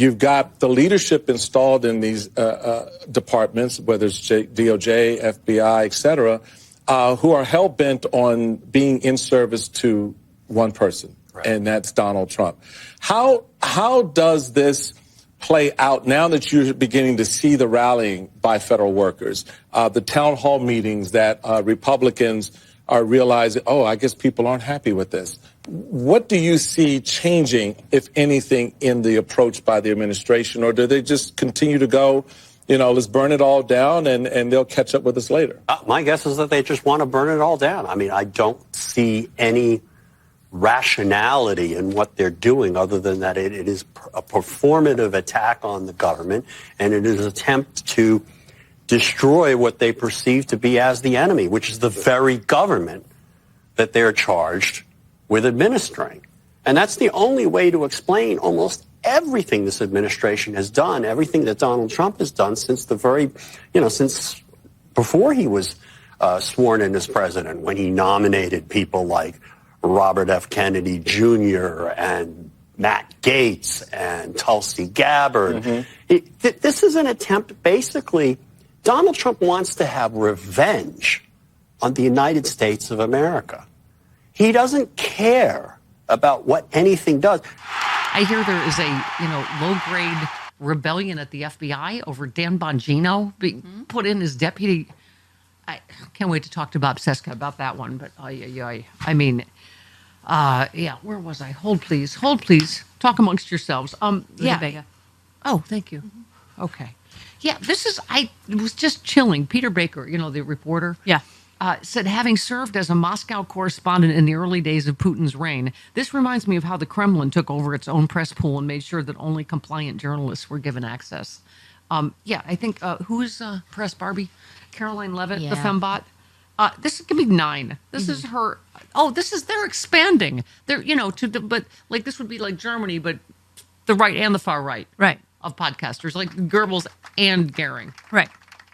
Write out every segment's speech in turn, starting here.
You've got the leadership installed in these departments, whether it's DOJ, FBI, et cetera, who are hell-bent on being in service to one person, right, and that's Donald Trump. How does this play out now that you're beginning to see the rallying by federal workers, the town hall meetings that Republicans are realizing, oh, I guess people aren't happy with this? What do you see changing, if anything, in the approach by the administration? Or do they just continue to go, let's burn it all down and they'll catch up with us later? My guess is that they just want to burn it all down. I mean, I don't see any rationality in what they're doing other than that it is a performative attack on the government, and it is an attempt to destroy what they perceive to be as the enemy, which is the very government that they're charged with administering. And that's the only way to explain almost everything this administration has done, everything that Donald Trump has done since since before he was sworn in as president, when he nominated people like Robert F. Kennedy Jr. and Matt Gaetz and Tulsi Gabbard. Mm-hmm. This is an attempt, basically, Donald Trump wants to have revenge on the United States of America. He doesn't care about what anything does. I hear there is a, low-grade rebellion at the FBI over Dan Bongino being put in as deputy. I can't wait to talk to Bob Seska about that one, but I mean, where was I? Hold, please. Talk amongst yourselves. Vega. Oh, thank you. Mm-hmm. Okay. Yeah, it was just chilling. Peter Baker, the reporter. Yeah. Said, having served as a Moscow correspondent in the early days of Putin's reign, this reminds me of how the Kremlin took over its own press pool and made sure that only compliant journalists were given access. I think, who's Press Barbie? Caroline Levitt, the fembot. This could be 9. This is her. Oh, they're expanding. They're, but like this would be like Germany, but the right and the far right. Right. Of podcasters, like Goebbels and Goering. Right.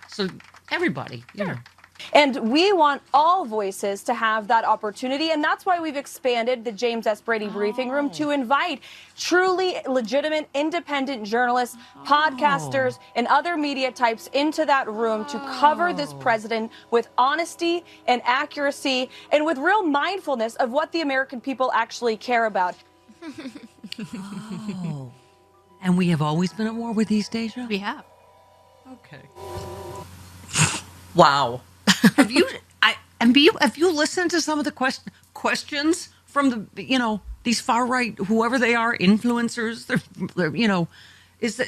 So everybody. Sure. And we want all voices to have that opportunity, and that's why we've expanded the James S. Brady Briefing Room to invite truly legitimate, independent journalists, podcasters, and other media types into that room to cover this president with honesty and accuracy and with real mindfulness of what the American people actually care about. Oh. And we have always been at war with East Asia? We have. Okay. Wow. Have you listened to some of the questions from the these far right, whoever they are, influencers? They're is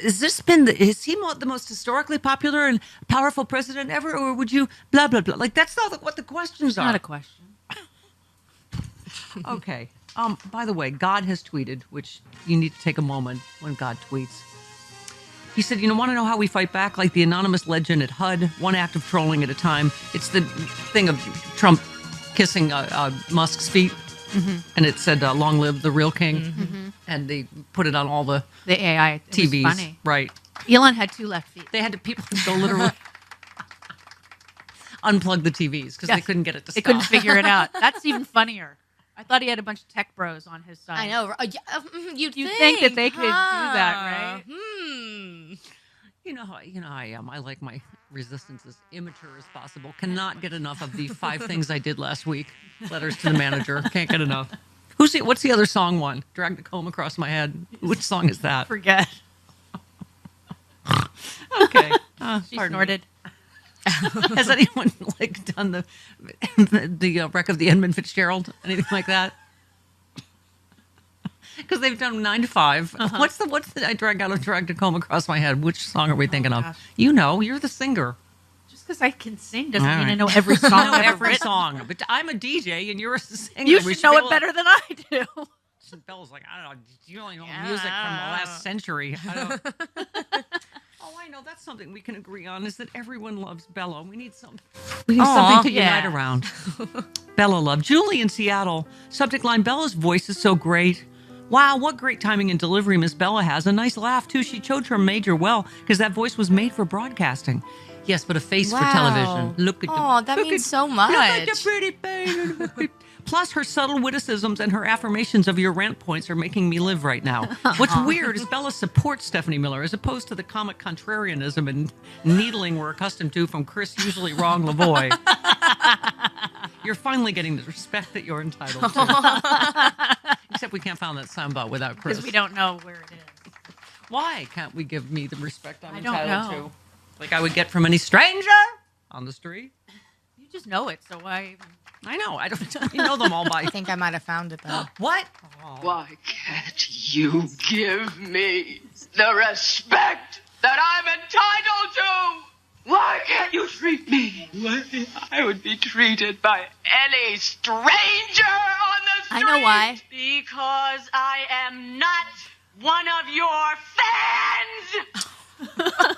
he the most historically popular and powerful president ever, or would you blah blah blah? Like, that's not what the questions are. Not a question. Okay. By the way, God has tweeted, which you need to take a moment when God tweets. He said, want to know how we fight back? Like the anonymous legend at HUD, one act of trolling at a time. It's the thing of Trump kissing Musk's feet. Mm-hmm. And it said, long live the real king. Mm-hmm. And they put it on all the AI TVs. Was funny. Right. Elon had 2 left feet. They had people go literally unplug the TVs because they couldn't get it to stop. They couldn't figure it out. That's even funnier. I thought he had a bunch of tech bros on his side. I know. You'd think that they could do that, right? You know how I am. I like my resistance as immature as possible. Cannot get enough of the 5 things I did last week. Letters to the manager. Can't get enough. What's the other song one? Drag the comb across my head. Which song is that? Forget. Okay. She snorted. Has anyone done the wreck of the Edmund Fitzgerald? Anything like that? Because they've done 9 to 5. Uh-huh. What's the I drag the comb across my head? Which song are we thinking of? Gosh. You're the singer. Just because I can sing doesn't mean I know every song. I know every song, but I'm a DJ and you're a singer. You should know it betle than I do. Bella's like, I don't know. You only know music from the last century. I know that's something we can agree on, is that everyone loves Bella. We need something to unite around. Bella love. Julie in Seattle. Subject line, Bella's voice is so great. Wow, what great timing and delivery Miss Bella has. A nice laugh, too. She chose her major well, because that voice was made for broadcasting. Yes, but a face for television. Look at that means so much. Look at the pretty face. Plus, her subtle witticisms and her affirmations of your rant points are making me live right now. What's weird is Bella supports Stephanie Miller as opposed to the comic contrarianism and needling we're accustomed to from Chris, usually wrong, Lavoie. You're finally getting the respect that you're entitled to. Except we can't find that soundbite without Chris. Because we don't know where it is. Why can't we give me the respect I'm I don't entitled know. to? Like I would get from any stranger on the street? You just know it, so why even... I know. I don't know them all by... I think I might have found it, though. What? Why can't you give me the respect that I'm entitled to? Why can't you treat me the way I would be treated by any stranger on the street? I know why. Because I am not one of your fans!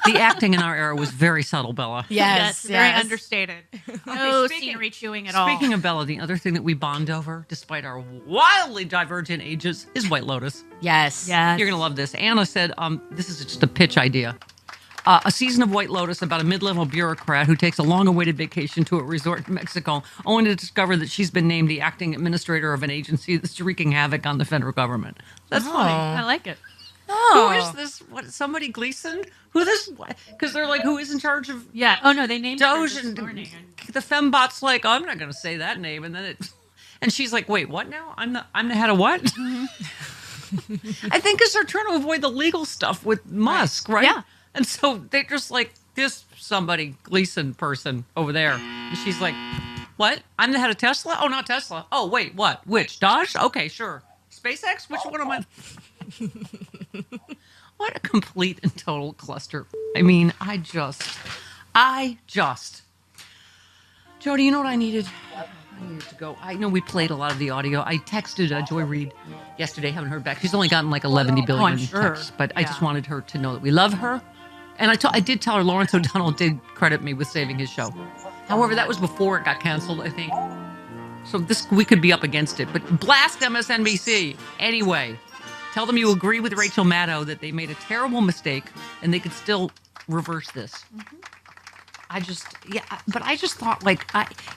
The acting in our era was very subtle, Bella. Yes, very understated. No speaking- scenery chewing at all. Speaking of Bella, the other thing that we bond over, despite our wildly divergent ages, is White Lotus. Yes. Yes. You're going to love this. Anna said, this is just a pitch idea. A season of White Lotus about a mid-level bureaucrat who takes a long-awaited vacation to a resort in Mexico, only to discover that she's been named the acting administrator of an agency that's wreaking havoc on the federal government. That's funny. I like it. Who is this? What? Somebody Gleason? Who this? Because they're like, who is in charge of Yeah. Oh, no, they named her Doge? this And morning. the fembot's like, oh, I'm not going to say that name. And then it, and she's like, wait, what now? I'm the head of what? I think because they're trying to avoid the legal stuff with Musk, right? Yeah. And so they're just like, this somebody Gleason person over there. And she's like, what? I'm the head of Tesla? Oh, not Tesla. Oh, wait, what? Which? Doge? Okay, sure. SpaceX? Which one am I? What a complete and total cluster. I mean, I just. Jody, you know what I needed? I needed to go. I know we played a lot of the audio. I texted Joy Reid yesterday, haven't heard back. She's only gotten like 11 billion I'm sure. texts, but I just wanted her to know that we love her. And I did tell her Lawrence O'Donnell did credit me with saving his show. However, that was before it got canceled, I think. So we could be up against it. But blast MSNBC. Anyway, tell them you agree with Rachel Maddow that they made a terrible mistake and they could still reverse this. Mm-hmm. But I just thought, like,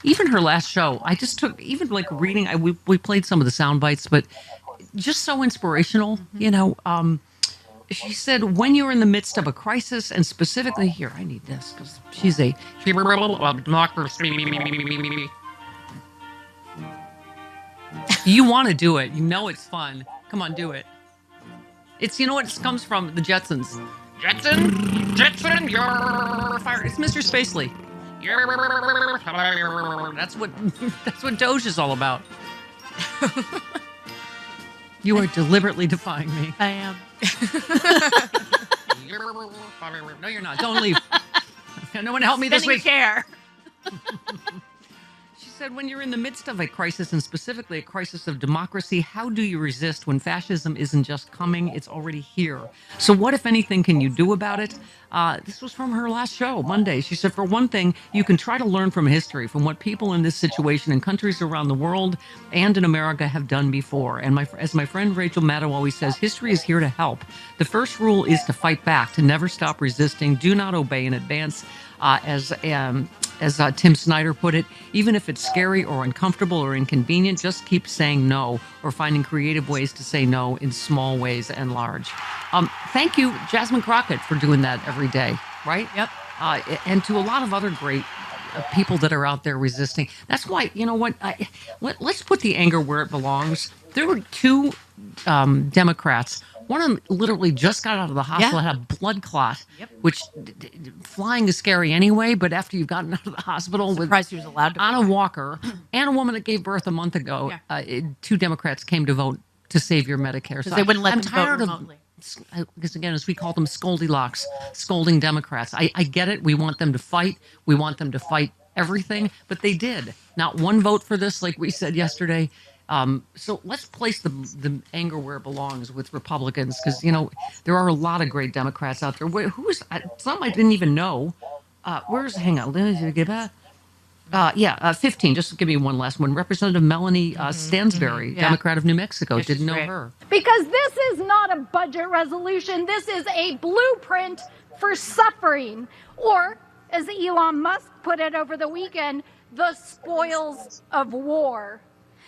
even her last show, I just took, even like reading, we played some of the sound bites, but just so inspirational, you know. She said, when you're in the midst of a crisis, and specifically here, I need this because she's a democracy. You want to do it. You know it's fun. Come on, do it. It's, you know what, it comes from the Jetsons. Jetson, you're fired. It's Mr. Spacely. That's what Doge is all about. You are deliberately defying me. I am. No, you're not. Don't leave. No one help me this Spinning week. chair. She said, when you're in the midst of a crisis, and specifically a crisis of democracy, how do you resist when fascism isn't just coming, it's already here? So what, if anything, can you do about it? This was from her last show, Monday. She said, for one thing, you can try to learn from history, from what people in this situation in countries around the world and in America have done before. And as my friend Rachel Maddow always says, history is here to help. The first rule is to fight back, to never stop resisting, do not obey in advance. As Tim Snyder put it, even if it's scary or uncomfortable or inconvenient, just keep saying no or finding creative ways to say no in small ways and large. Thank you, Jasmine Crockett, for doing that every day, right? Yep. And to a lot of other great people that are out there resisting. That's why, you know what, let's put the anger where it belongs. There were two Democrats. One of them literally just got out of the hospital, had a blood clot, which flying is scary anyway, but after you've gotten out of the hospital Surprised he was allowed to on a walker, and a woman that gave birth a month ago, two Democrats came to vote to save your Medicare. So they wouldn't let I'm them tired vote of, remotely. because again, as we call them, Scoldilocks, scolding Democrats. I get it. We want them to fight. We want them to fight everything, but they did. Not one vote for this, like we said yesterday. So let's place the anger where it belongs with Republicans, because, you know, there are a lot of great Democrats out there. Some I didn't even know. Hang on, 15. Just give me one last one. Representative Melanie Stansberry, Democrat of New Mexico. Didn't know her. Because this is not a budget resolution. This is a blueprint for suffering. Or, as Elon Musk put it over the weekend, the spoils of war.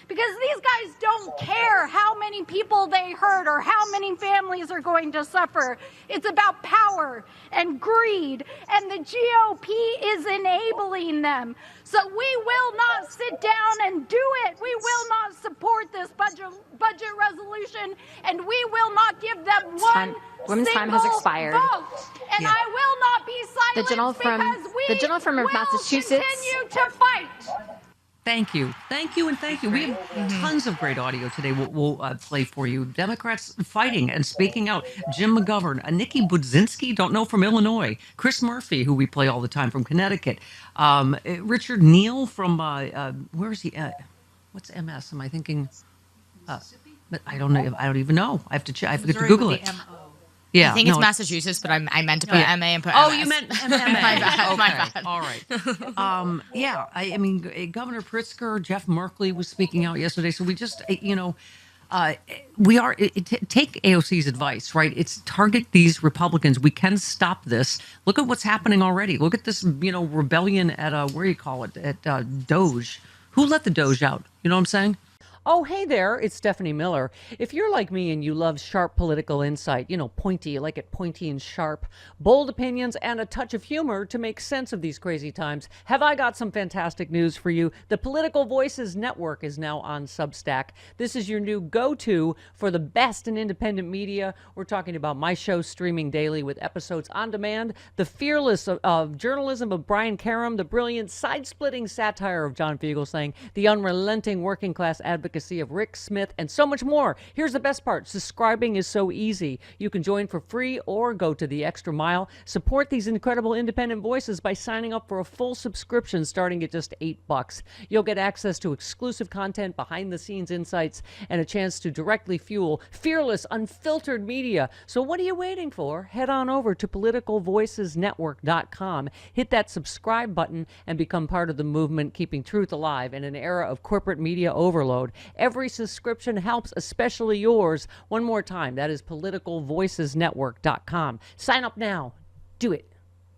because these guys don't care how many people they hurt or how many families are going to suffer. It's about power and greed, and the GOP is enabling them. So we will not sit down and do it. We will not support this budget resolution, and we will not give them Women's time has expired. Vote. And Yeah. I will not be silent because we will Massachusetts. continue to fight. Thank you. We have tons of great audio today we'll play for you. Democrats fighting and speaking out. Jim McGovern, Nikki Budzinski, don't know, from Illinois. Chris Murphy, who we play all the time, from Connecticut. Richard Neal from, where is he? What's MS? Am I thinking? But I don't know. I don't even know. I have to check. I forget to Google it. Yeah, I think it's Massachusetts, but I meant to put MA and put Oh, MS. you meant MMA. My bad. Okay. My bad. All right. Yeah, I mean, Governor Pritzker, Jeff Merkley was speaking out yesterday. So we just, take AOC's advice, right? It's target these Republicans. We can stop this. Look at what's happening already. Look at this, rebellion at, where you call it, at Doge. Who let the Doge out? You know what I'm saying? Oh, hey there, it's Stephanie Miller. If you're like me and you love sharp political insight, pointy, you like it pointy and sharp, bold opinions, and a touch of humor to make sense of these crazy times, have I got some fantastic news for you. The Political Voices Network is now on Substack. This is your new go-to for the best in independent media. We're talking about my show streaming daily with episodes on demand, the fearless of journalism of Brian Karem, the brilliant side-splitting satire of John Fugelsang, the unrelenting working class advocacy of Rick Smith, and so much more. Here's the best part. Subscribing is so easy. You can join for free or go to the extra mile. Support these incredible independent voices by signing up for a full subscription starting at just $8. You'll get access to exclusive content, behind-the-scenes insights, and a chance to directly fuel fearless, unfiltered media. So what are you waiting for? Head on over to politicalvoicesnetwork.com. Hit that subscribe button and become part of the movement keeping truth alive in an era of corporate media overload. Every subscription helps, especially yours. One more time, that is politicalvoicesnetwork.com. Sign up now. Do it.